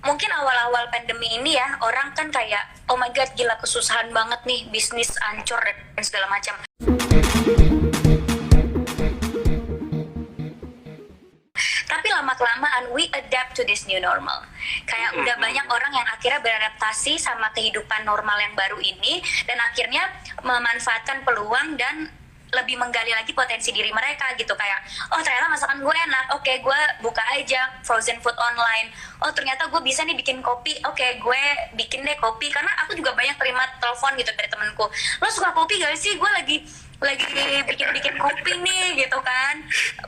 mungkin awal-awal pandemi ini ya, orang kan kayak, oh my god, gila kesusahan banget nih, bisnis ancur dan segala macam. Tapi lama-kelamaan we adapt to this new normal. Kayak udah banyak orang yang akhirnya beradaptasi sama kehidupan normal yang baru ini, dan akhirnya memanfaatkan peluang dan lebih menggali lagi potensi diri mereka gitu. Kayak, oh ternyata masakan gue enak, oke gue buka aja frozen food online. Oh ternyata gue bisa nih bikin kopi, oke gue bikin deh kopi. Karena aku juga banyak terima telepon gitu dari temenku, lo suka kopi gak sih, gue lagi bikin kopi nih gitu kan.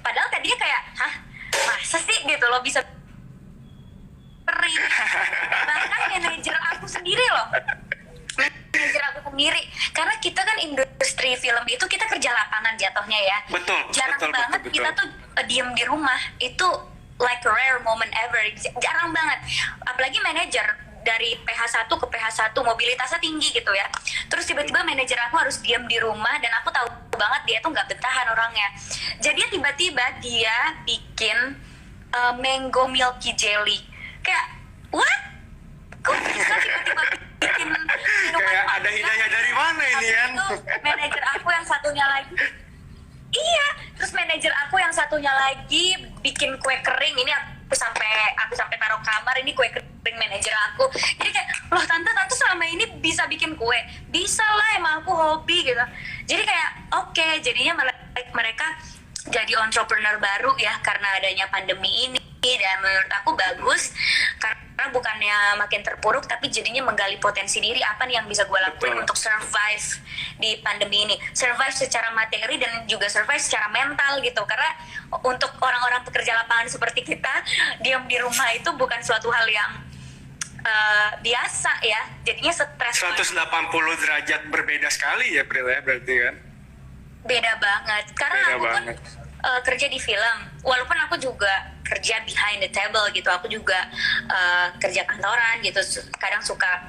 Padahal tadinya kayak, hah masa sih gitu lo bisa kering. Bahkan manajer aku sendiri loh, karena kita kan industri film itu kita kerja lapangan jatuhnya ya. Jarang banget kita tuh diem di rumah, itu like a rare moment ever, jarang banget. Apalagi manajer dari PH1 ke PH1 mobilitasnya tinggi gitu ya, terus tiba-tiba manajer aku harus diem di rumah, dan aku tahu banget dia tuh nggak betahan orangnya. Jadi tiba-tiba dia bikin mango milky jelly, kayak what? Kok bisa tiba-tiba bikin minuman kayak ada hidayah dari mana ini kan? Manajer aku yang satunya lagi, iya, terus manajer aku yang satunya lagi bikin kue kering. Ini aku sampai taruh kamar, ini kue kering manajer aku. Jadi kayak, loh tante selama ini bisa bikin kue? Bisa lah, emang aku hobi gitu. Jadi kayak oke, jadinya mereka jadi entrepreneur baru ya karena adanya pandemi ini. Dan menurut aku bagus, karena bukannya makin terpuruk, tapi jadinya menggali potensi diri, apa nih yang bisa gue lakuin untuk survive di pandemi ini, survive secara materi dan juga survive secara mental gitu. Karena untuk orang-orang pekerja lapangan seperti kita, diam di rumah itu bukan suatu hal yang biasa ya, jadinya stres. 180 derajat berbeda sekali ya Pril ya, berarti kan? Beda banget, karena beda aku banget. Kan kerja di film, walaupun aku juga kerja behind the table gitu, aku juga kerja kantoran gitu, kadang suka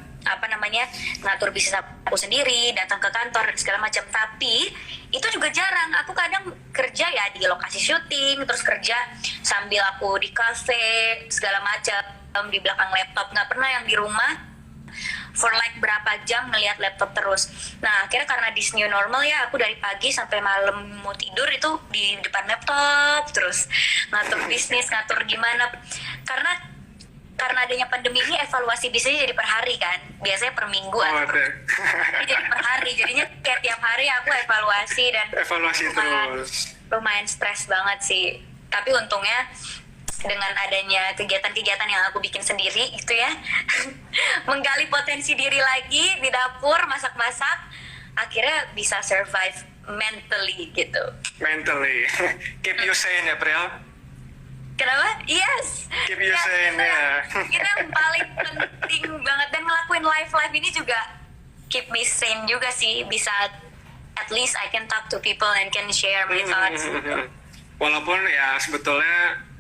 ngatur bisnis aku sendiri, datang ke kantor dan segala macam. Tapi itu juga jarang, aku kadang kerja ya di lokasi syuting, terus kerja sambil aku di cafe segala macam di belakang laptop, nggak pernah yang di rumah for like berapa jam ngelihat laptop terus. Nah akhirnya karena this new normal ya, aku dari pagi sampai malam mau tidur itu di depan laptop terus, ngatur bisnis, ngatur gimana. Karena adanya pandemi ini, evaluasi bisnisnya jadi per hari kan, biasanya per minggu atau jadi per hari. Jadinya kayak tiap hari aku evaluasi lumayan stres banget sih. Tapi untungnya dengan adanya kegiatan-kegiatan yang aku bikin sendiri gitu ya, menggali potensi diri lagi di dapur, masak-masak, akhirnya bisa survive mentally gitu. Mentally, keep you sane ya Pril. Kenapa? Yes. Keep you sane ya. Itu yang paling penting banget, dan ngelakuin live ini juga keep me sane juga sih. Bisa at least I can talk to people and can share my thoughts. Walaupun ya sebetulnya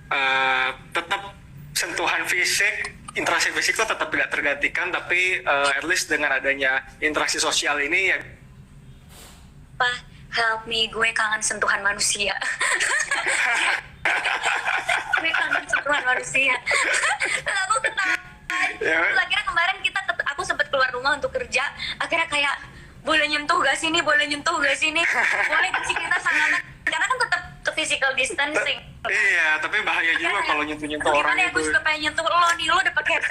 tetap sentuhan fisik, interaksi fisik itu tetap tidak tergantikan, tapi at least dengan adanya interaksi sosial ini ya. Help me, gue kangen sentuhan manusia. Gue kangen sentuhan manusia. Dan aku ketawa. Akhirnya kemarin aku sempat keluar rumah untuk kerja. Akhirnya kayak, boleh nyentuh gak sini? Boleh gak sih kita sangat? Karena kan tetap physical distancing. Iya, tapi bahaya juga kalau nyentuh orang ya, itu. Gue juga pengen nyentuh lo nih, lo udah pakai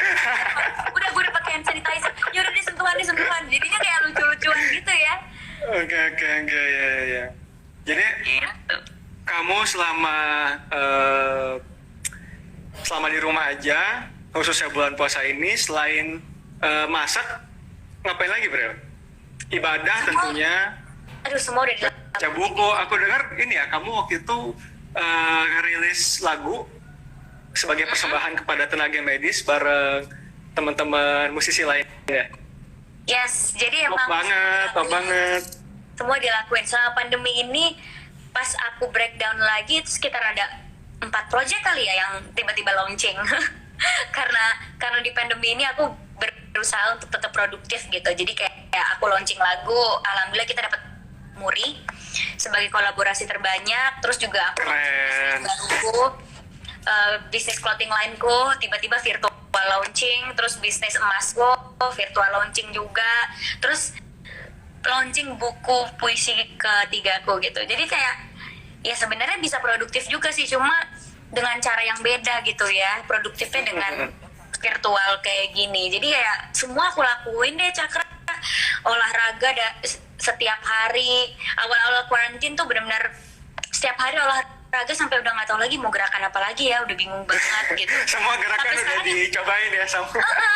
gue udah pakai hand sanitizer. Ya udah deh, sentuhan. Jadinya kayak lucu-lucuan gitu ya. Oke, ya. Jadi kamu selama di rumah aja, khususnya bulan puasa ini, selain masak, ngapain lagi Bro? Ibadah tentunya. Aduh, semua udah dilakukan. Baca buku. Aku dengar ini ya, kamu waktu itu ngerilis lagu sebagai persembahan kepada tenaga medis bareng teman-teman musisi lainnya. Yes, jadi top banget. Semua dilakuin selama pandemi ini. Pas aku breakdown lagi, itu sekitar ada 4 project kali ya yang tiba-tiba launching. karena di pandemi ini aku berusaha untuk tetap produktif gitu. Jadi kayak aku launching lagu, alhamdulillah kita dapat Muri sebagai kolaborasi terbanyak. Terus juga aku bisnis baruku, bisnis clothing line-ku tiba-tiba virtual launching launching, terus bisnis emasku virtual launching juga, terus launching buku puisi ketigaku gitu. Jadi kayak ya sebenarnya bisa produktif juga sih, cuma dengan cara yang beda gitu ya, produktifnya dengan virtual kayak gini. Jadi kayak semua aku lakuin deh Cakra, olahraga setiap hari. Awal-awal quarantine tuh benar-benar setiap hari olahraga sampai udah nggak tahu lagi mau gerakan apa lagi ya, udah bingung banget gitu. Semua gerakan Sampai udah sekarang dicobain ya sama.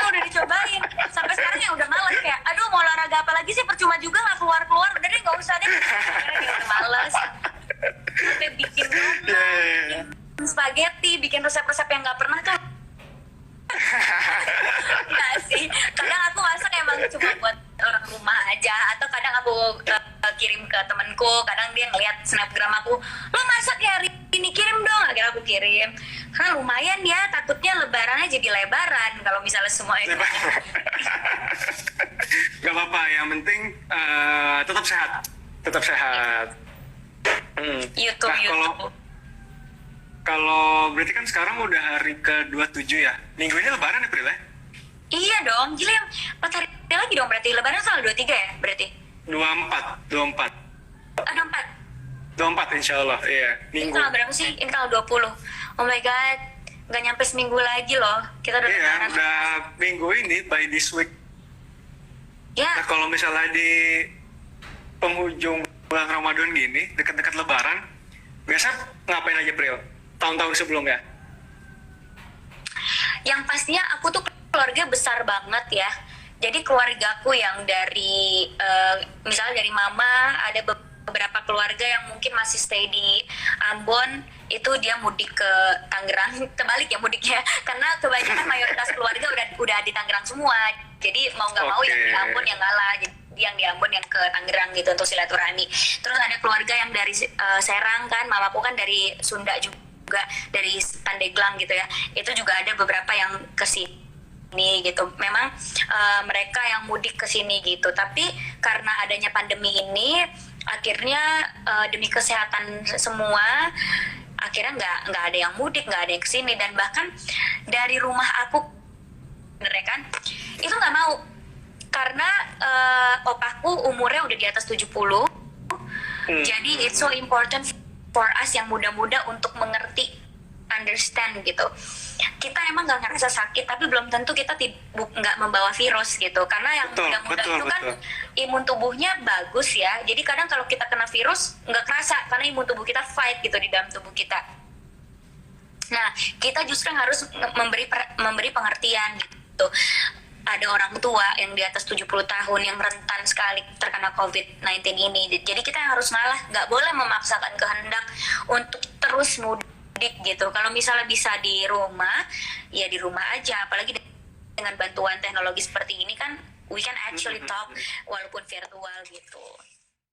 udah dicobain. Sampai sekarang ya udah males kayak, aduh mau olahraga apa lagi sih, percuma juga nggak keluar-keluar, udah deh nggak usah deh. Akhirnya dia udah males. Sampai bikin bikin spaghetti, bikin resep-resep yang nggak pernah tuh. Nggak sih, kadang aku masak emang cuma buat orang rumah aja, atau kadang aku kirim ke temenku, kadang dia ngeliat snapgram aku, lo masak ya hari ini, kirim dong, akhirnya aku kirim. Karena lumayan ya, takutnya lebarannya jadi lebaran kalau misalnya semua itu. Gak apa-apa, yang penting tetap sehat. YouTube, Nah, kalau berarti kan sekarang udah hari ke-27 ya. Minggu ini lebaran ya, April ya? Iya dong, gila yang 4 hari lagi dong berarti, lebaran tanggal 23 ya berarti? 24. 24. 24 insya Allah, iya. Ini Minggu. tanggal berapa sih? Ini tanggal 20. Oh my god, gak nyampe seminggu lagi loh. Kita udah Iya, lebaran. udah minggu ini, by this week. Ya, Nah, kalau misalnya di penghujung bulan Ramadan gini, dekat-dekat lebaran, biasa ngapain aja, April? Tahun-tahun sebelumnya? yang pastinya aku tuh keluarga besar banget ya. Jadi keluargaku yang dari misalnya dari mama, ada beberapa keluarga yang mungkin masih stay di Ambon, itu dia mudik ke Tangerang. Terbalik ya mudiknya, karena kebanyakan mayoritas keluarga udah di Tangerang semua. Jadi mau nggak mau yang di Ambon yang ngalah, jadi yang di Ambon yang ke Tangerang gitu untuk silaturahmi. Terus ada keluarga yang dari Serang kan, mamaku kan dari Sunda juga, dari Pandeglang gitu ya. Itu juga ada beberapa yang ke sini gitu. Memang mereka yang mudik ke sini gitu. Tapi karena adanya pandemi ini, akhirnya demi kesehatan semua, akhirnya nggak ada yang mudik, nggak ada yang kesini. Dan bahkan dari rumah aku, bener kan, itu nggak mau, karena opaku umurnya udah di atas 70. Jadi it's so important for us yang muda-muda untuk mengerti, understand gitu. Kita emang nggak ngerasa sakit, tapi belum tentu kita nggak membawa virus gitu. Karena yang muda-muda itu kan imun tubuhnya bagus ya. Jadi kadang kalau kita kena virus nggak kerasa, karena imun tubuh kita fight gitu di dalam tubuh kita. Nah, kita justru harus memberi pengertian gitu. Ada orang tua yang di atas 70 tahun yang rentan sekali terkena COVID-19 ini. Jadi kita yang harus ngalah, nggak boleh memaksakan kehendak untuk terus mudik gitu. Kalau misalnya bisa di rumah, ya di rumah aja. Apalagi dengan bantuan teknologi seperti ini kan, we can actually talk walaupun virtual gitu.